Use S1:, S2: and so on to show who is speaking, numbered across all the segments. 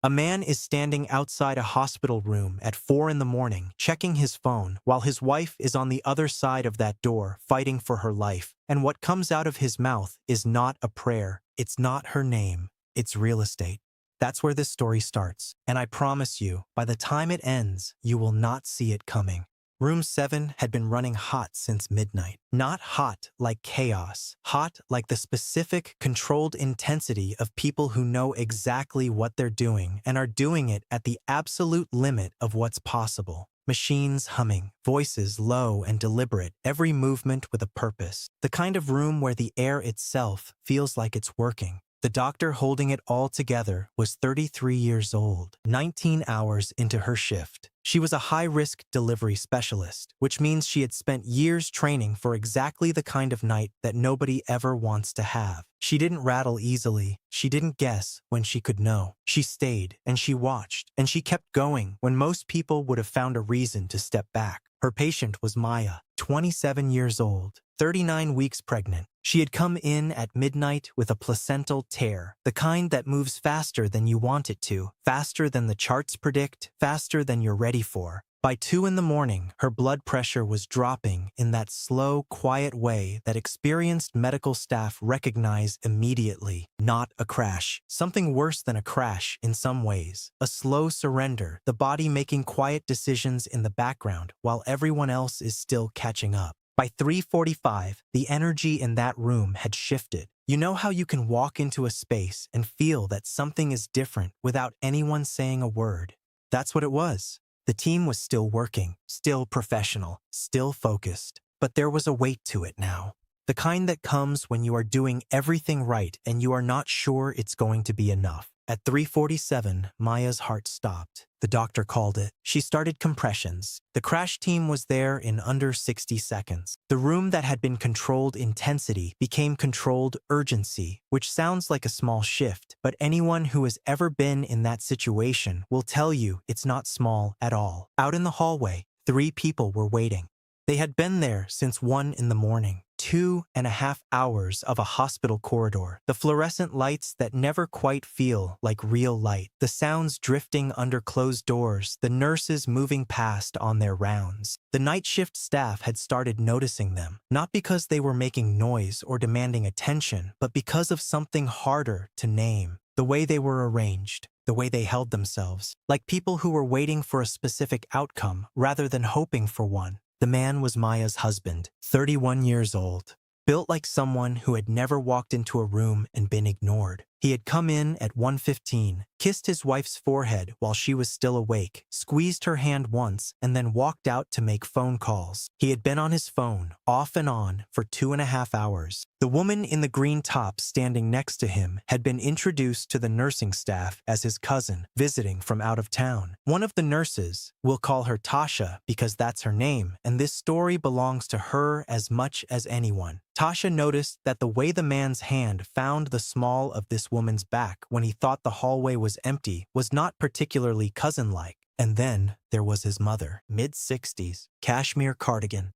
S1: A man is standing outside a hospital room at 4 in the morning, checking his phone, while his wife is on the other side of that door, fighting for her life. And what comes out of his mouth is not a prayer. It's not her name. It's real estate. That's where this story starts. And I promise you, by the time it ends, you will not see it coming. Room 7 had been running hot since midnight. Not hot like chaos, hot like the specific, controlled intensity of people who know exactly what they're doing and are doing it at the absolute limit of what's possible. Machines humming, voices low and deliberate, every movement with a purpose. The kind of room where the air itself feels like it's working. The doctor holding it all together was 33 years old, 19 hours into her shift. She was a high-risk delivery specialist, which means she had spent years training for exactly the kind of night that nobody ever wants to have. She didn't rattle easily. She didn't guess when she could know. She stayed, and she watched, and she kept going when most people would have found a reason to step back. Her patient was Maya, 27 years old, 39 weeks pregnant. She had come in at midnight with a placental tear, the kind that moves faster than you want it to, faster than the charts predict, faster than you're ready for. By 2 in the morning, her blood pressure was dropping in that slow, quiet way that experienced medical staff recognize immediately. Not a crash. Something worse than a crash in some ways. A slow surrender, the body making quiet decisions in the background while everyone else is still catching up. By 3:45, the energy in that room had shifted. You know how you can walk into a space and feel that something is different without anyone saying a word? That's what it was. The team was still working, still professional, still focused, but there was a weight to it now. The kind that comes when you are doing everything right and you are not sure it's going to be enough. At 3:47, Maya's heart stopped. The doctor called it. She started compressions. The crash team was there in under 60 seconds. The room that had been controlled intensity became controlled urgency, which sounds like a small shift, but anyone who has ever been in that situation will tell you it's not small at all. Out in the hallway, 3 people were waiting. They had been there since 1 in the morning. 2.5 hours of a hospital corridor, the fluorescent lights that never quite feel like real light, the sounds drifting under closed doors, the nurses moving past on their rounds. The night shift staff had started noticing them, not because they were making noise or demanding attention, but because of something harder to name. The way they were arranged, the way they held themselves, like people who were waiting for a specific outcome rather than hoping for one. The man was Maya's husband, 31 years old, built like someone who had never walked into a room and been ignored. He had come in at 1:15, kissed his wife's forehead while she was still awake, squeezed her hand once, and then walked out to make phone calls. He had been on his phone, off and on, for 2.5 hours. The woman in the green top standing next to him had been introduced to the nursing staff as his cousin, visiting from out of town. One of the nurses, we'll call her Tasha because that's her name, and this story belongs to her as much as anyone. Tasha noticed that the way the man's hand found the small of this woman's back when he thought the hallway was empty was not particularly cousin-like. And then there was his mother, mid-60s, cashmere cardigan,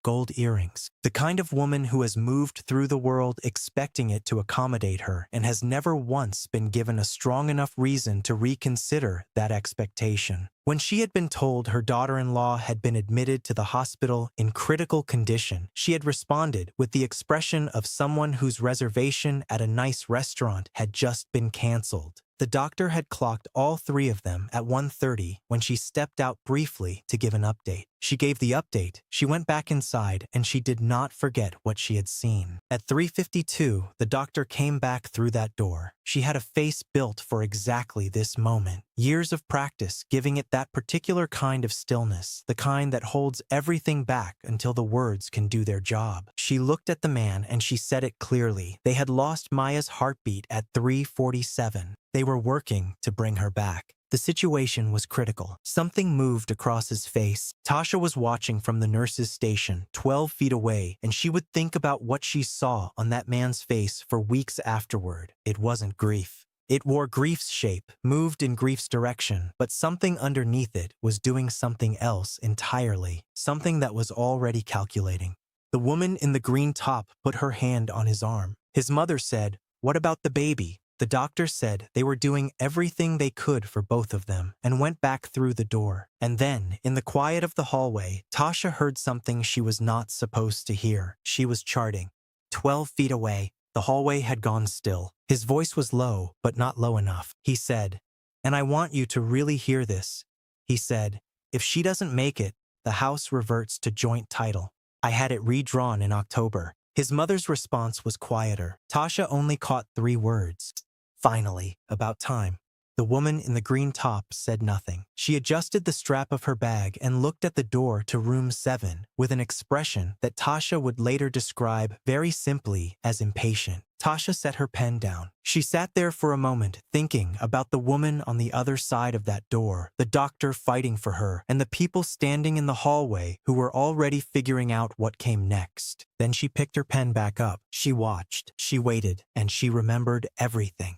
S1: gold earrings. The kind of woman who has moved through the world expecting it to accommodate her and has never once been given a strong enough reason to reconsider that expectation. When she had been told her daughter-in-law had been admitted to the hospital in critical condition, she had responded with the expression of someone whose reservation at a nice restaurant had just been canceled. The doctor had clocked all 3 of them at 1:30 when she stepped out briefly to give an update. She gave the update, she went back inside, and she did not forget what she had seen. At 3:52, the doctor came back through that door. She had a face built for exactly this moment. Years of practice giving it that particular kind of stillness, the kind that holds everything back until the words can do their job. She looked at the man and she said it clearly. They had lost Maya's heartbeat at 3:47. They were working to bring her back. The situation was critical. Something moved across his face. Tasha was watching from the nurse's station, 12 feet away, and she would think about what she saw on that man's face for weeks afterward. It wasn't grief. It wore grief's shape, moved in grief's direction, but something underneath it was doing something else entirely, something that was already calculating. The woman in the green top put her hand on his arm. His mother said, "What about the baby?" The doctor said they were doing everything they could for both of them and went back through the door. And then, in the quiet of the hallway, Tasha heard something she was not supposed to hear. She was charting. 12 feet away, the hallway had gone still. His voice was low, but not low enough. He said, "And I want you to really hear this." He said, "If she doesn't make it, the house reverts to joint title." I had it redrawn in October. His mother's response was quieter. Tasha only caught 3 words. Finally, about time. The woman in the green top said nothing. She adjusted the strap of her bag and looked at the door to room 7 with an expression that Tasha would later describe very simply as impatient. Tasha set her pen down. She sat there for a moment, thinking about the woman on the other side of that door, the doctor fighting for her, and the people standing in the hallway who were already figuring out what came next. Then she picked her pen back up. She watched, she waited, and she remembered everything.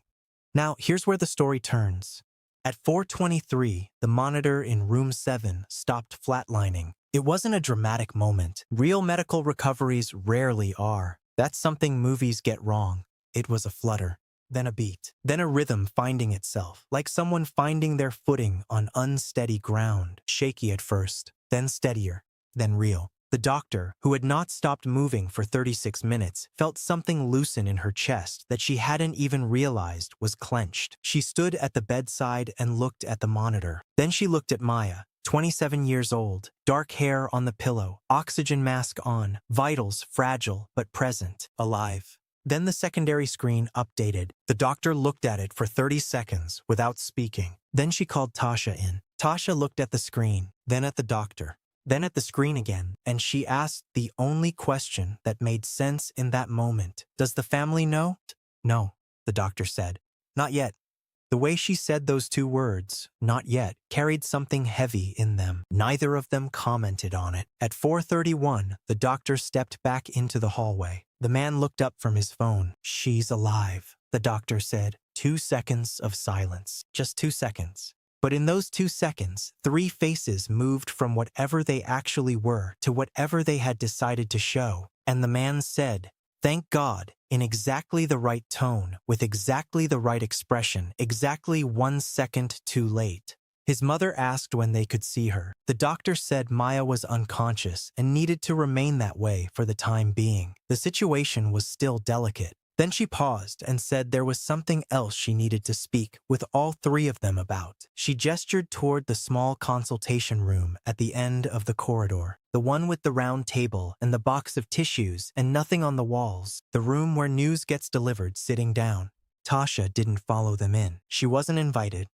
S1: Now, here's where the story turns. At 4:23, the monitor in room 7 stopped flatlining. It wasn't a dramatic moment. Real medical recoveries rarely are. That's something movies get wrong. It was a flutter, then a beat, then a rhythm finding itself, like someone finding their footing on unsteady ground, shaky at first, then steadier, then real. The doctor, who had not stopped moving for 36 minutes, felt something loosen in her chest that she hadn't even realized was clenched. She stood at the bedside and looked at the monitor. Then she looked at Maya, 27 years old, dark hair on the pillow, oxygen mask on, vitals fragile but present, alive. Then the secondary screen updated. The doctor looked at it for 30 seconds without speaking. Then she called Tasha in. Tasha looked at the screen, then at the doctor, then at the screen again, and she asked the only question that made sense in that moment. "Does the family know?" "No," the doctor said. "Not yet." The way she said those 2 words, "not yet," carried something heavy in them. Neither of them commented on it. At 4:31, the doctor stepped back into the hallway. The man looked up from his phone. "She's alive," the doctor said. 2 seconds of silence. Just 2 seconds. But in those 2 seconds, 3 faces moved from whatever they actually were to whatever they had decided to show. And the man said, "Thank God," in exactly the right tone, with exactly the right expression, exactly 1 second too late. His mother asked when they could see her. The doctor said Maya was unconscious and needed to remain that way for the time being. The situation was still delicate. Then she paused and said there was something else she needed to speak with all 3 of them about. She gestured toward the small consultation room at the end of the corridor, the one with the round table and the box of tissues and nothing on the walls, the room where news gets delivered sitting down. Tasha didn't follow them in. She wasn't invited.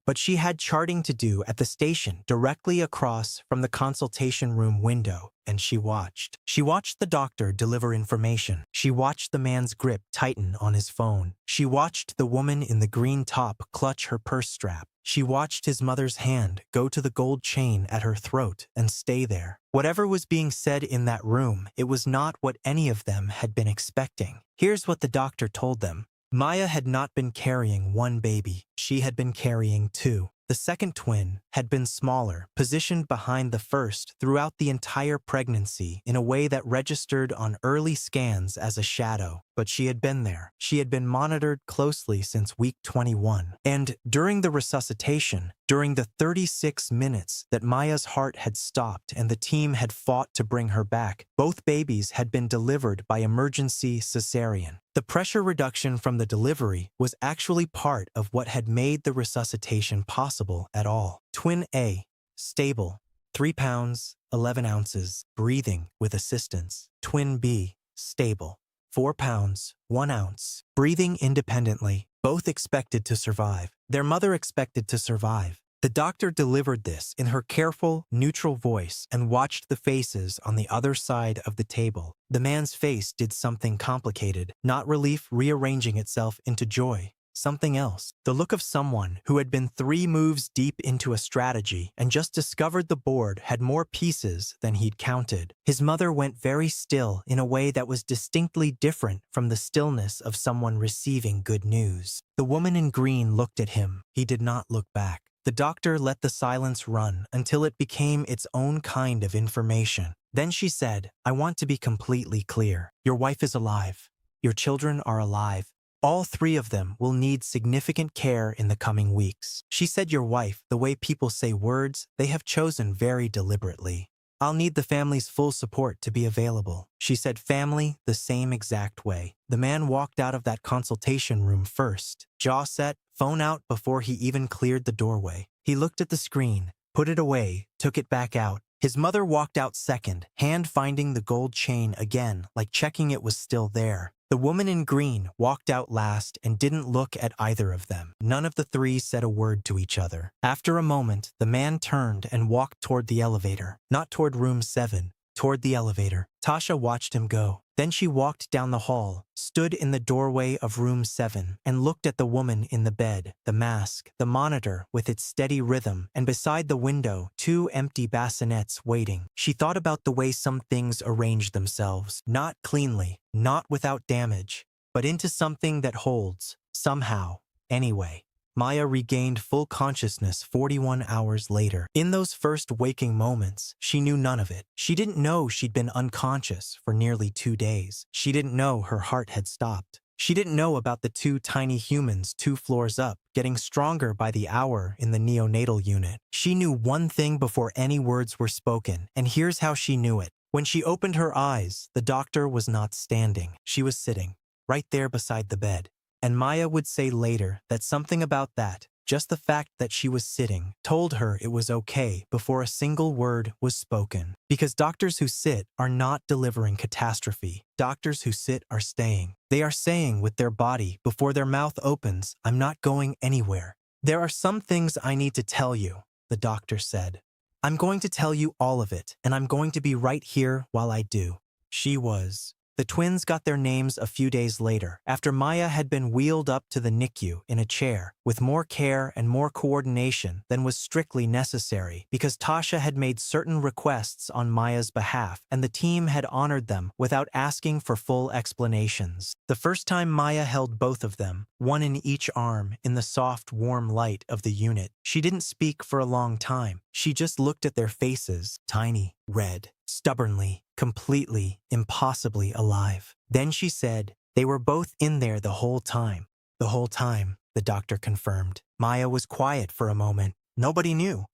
S1: But she had charting to do at the station directly across from the consultation room window, and she watched. She watched the doctor deliver information. She watched the man's grip tighten on his phone. She watched the woman in the green top clutch her purse strap. She watched his mother's hand go to the gold chain at her throat and stay there. Whatever was being said in that room, it was not what any of them had been expecting. Here's what the doctor told them. Maya had not been carrying 1 baby. She had been carrying 2. The second twin had been smaller, positioned behind the first throughout the entire pregnancy in a way that registered on early scans as a shadow. But she had been there. She had been monitored closely since week 21. And during the resuscitation, during the 36 minutes that Maya's heart had stopped and the team had fought to bring her back, both babies had been delivered by emergency cesarean. The pressure reduction from the delivery was actually part of what had made the resuscitation possible at all. Twin A, stable, 3 pounds, 11 ounces, breathing with assistance. Twin B, stable, 4 pounds, 1 ounce, breathing independently, both expected to survive. Their mother expected to survive. The doctor delivered this in her careful, neutral voice and watched the faces on the other side of the table. The man's face did something complicated, not relief rearranging itself into joy. Something else. The look of someone who had been 3 moves deep into a strategy and just discovered the board had more pieces than he'd counted. His mother went very still in a way that was distinctly different from the stillness of someone receiving good news. The woman in green looked at him. He did not look back. The doctor let the silence run until it became its own kind of information. Then she said, "I want to be completely clear. Your wife is alive. Your children are alive. All three of them will need significant care in the coming weeks. She said your wife, the way people say words, they have chosen very deliberately. I'll need the family's full support to be available. She said family the same exact way. The man walked out of that consultation room first, jaw set, phone out before he even cleared the doorway. He looked at the screen, put it away, took it back out. His mother walked out second, hand finding the gold chain again, like checking it was still there. The woman in green walked out last and didn't look at either of them. None of the three said a word to each other. After a moment, the man turned and walked toward the elevator. Not toward room 7, toward the elevator. Tasha watched him go. Then she walked down the hall, stood in the doorway of room 7, and looked at the woman in the bed, the mask, the monitor with its steady rhythm, and beside the window, 2 empty bassinets waiting. She thought about the way some things arrange themselves, not cleanly, not without damage, but into something that holds, somehow, anyway. Maya regained full consciousness 41 hours later. In those first waking moments, she knew none of it. She didn't know she'd been unconscious for nearly 2 days. She didn't know her heart had stopped. She didn't know about the 2 tiny humans 2 floors up, getting stronger by the hour in the neonatal unit. She knew one thing before any words were spoken, and here's how she knew it. When she opened her eyes, the doctor was not standing. She was sitting, right there beside the bed. And Maya would say later that something about that, just the fact that she was sitting, told her it was okay before a single word was spoken. Because doctors who sit are not delivering catastrophe. Doctors who sit are staying. They are saying with their body before their mouth opens, I'm not going anywhere. There are some things I need to tell you, the doctor said. I'm going to tell you all of it, and I'm going to be right here while I do. She was. The twins got their names a few days later, after Maya had been wheeled up to the NICU in a chair, with more care and more coordination than was strictly necessary, because Tasha had made certain requests on Maya's behalf, and the team had honored them without asking for full explanations. The first time Maya held both of them, one in each arm, in the soft, warm light of the unit, she didn't speak for a long time. She just looked at their faces, tiny, red, stubbornly, completely, impossibly alive. Then she said, they were both in there the whole time. The whole time, the doctor confirmed. Maya was quiet for a moment. Nobody knew.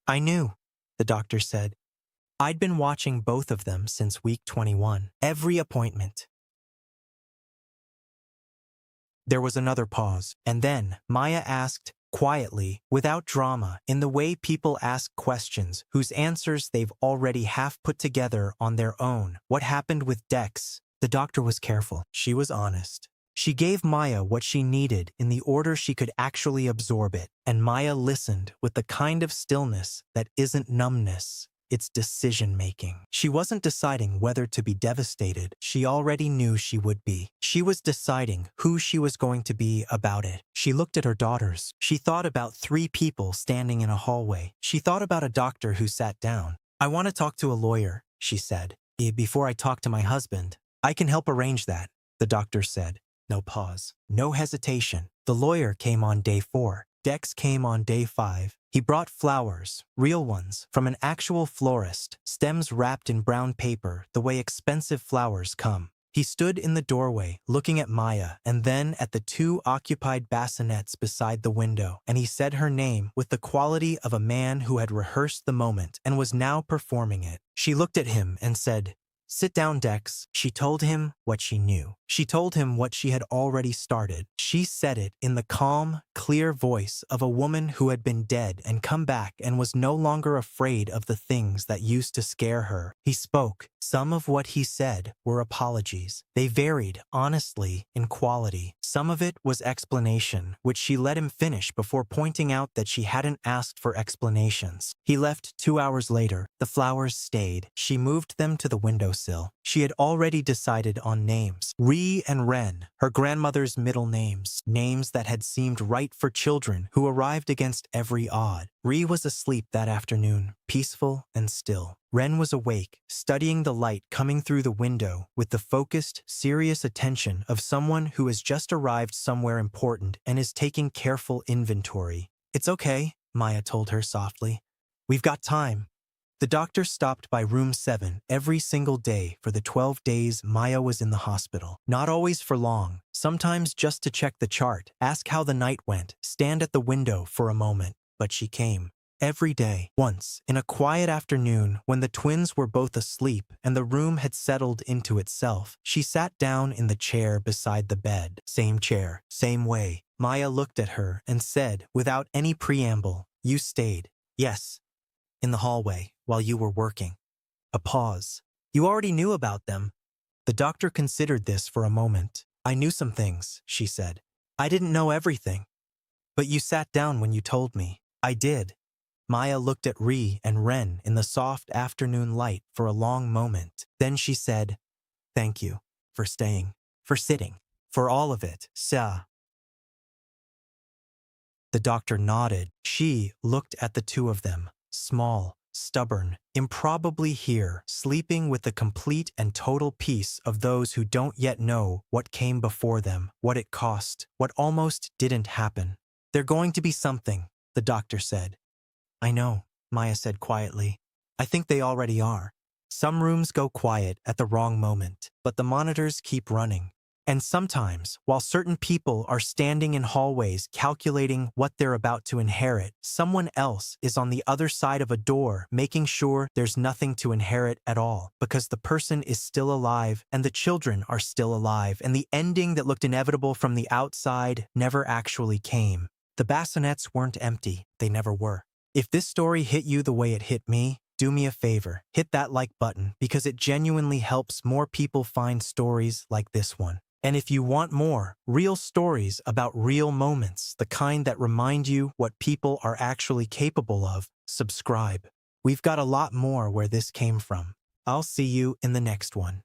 S1: I knew, the doctor said. I'd been watching both of them since week 21. Every appointment. There was another pause, and then Maya asked, quietly, without drama, in the way people ask questions whose answers they've already half put together on their own. What happened with Dex? The doctor was careful. She was honest. She gave Maya what she needed in the order she could actually absorb it, and Maya listened with the kind of stillness that isn't numbness. It's decision-making. She wasn't deciding whether to be devastated. She already knew she would be. She was deciding who she was going to be about it. She looked at her daughters. She thought about 3 people standing in a hallway. She thought about a doctor who sat down. I want to talk to a lawyer, she said. Before I talk to my husband. I can help arrange that, the doctor said. No pause. No hesitation. The lawyer came on day 4. Dex came on day 5. He brought flowers, real ones, from an actual florist, stems wrapped in brown paper the way expensive flowers come. He stood in the doorway, looking at Maya and then at the 2 occupied bassinets beside the window, and he said her name with the quality of a man who had rehearsed the moment and was now performing it. She looked at him and said, "Sit down, Dex." She told him what she knew. She told him what she had already started. She said it in the calm, clear voice of a woman who had been dead and come back and was no longer afraid of the things that used to scare her. He spoke. Some of what he said were apologies. They varied, honestly, in quality. Some of it was explanation, which she let him finish before pointing out that she hadn't asked for explanations. He left 2 hours later. The flowers stayed. She moved them to the windowsill. She had already decided on names. Ree and Ren, her grandmother's middle names. Names that had seemed right for children who arrived against every odd. Ree was asleep that afternoon, peaceful and still. Ren was awake, studying the light coming through the window with the focused, serious attention of someone who has just arrived somewhere important and is taking careful inventory. It's okay, Maya told her softly. We've got time. The doctor stopped by room 7 every single day for the 12 days Maya was in the hospital. Not always for long, sometimes just to check the chart, ask how the night went, stand at the window for a moment. But she came. Every day. Once, in a quiet afternoon when the twins were both asleep and the room had settled into itself, she sat down in the chair beside the bed. Same chair, same way. Maya looked at her and said, without any preamble, "You stayed." "Yes. In the hallway, while you were working." A pause. "You already knew about them." The doctor considered this for a moment. "I knew some things," she said. "I didn't know everything. But you sat down when you told me." "I did." Maya looked at Ree and Ren in the soft afternoon light for a long moment. Then she said, "Thank you for staying, for sitting, for all of it, Sa." The doctor nodded. She looked at the two of them, small, stubborn, improbably here, sleeping with the complete and total peace of those who don't yet know what came before them, what it cost, what almost didn't happen. "They're going to be something," the doctor said. "I know," Maya said quietly. "I think they already are. Some rooms go quiet at the wrong moment, but the monitors keep running. And sometimes, while certain people are standing in hallways calculating what they're about to inherit, someone else is on the other side of a door making sure there's nothing to inherit at all, because the person is still alive and the children are still alive, and the ending that looked inevitable from the outside never actually came. The bassinets weren't empty. They never were. If this story hit you the way it hit me, do me a favor, hit that like button, because it genuinely helps more people find stories like this one. And if you want more, real stories about real moments, the kind that remind you what people are actually capable of, subscribe. We've got a lot more where this came from. I'll see you in the next one.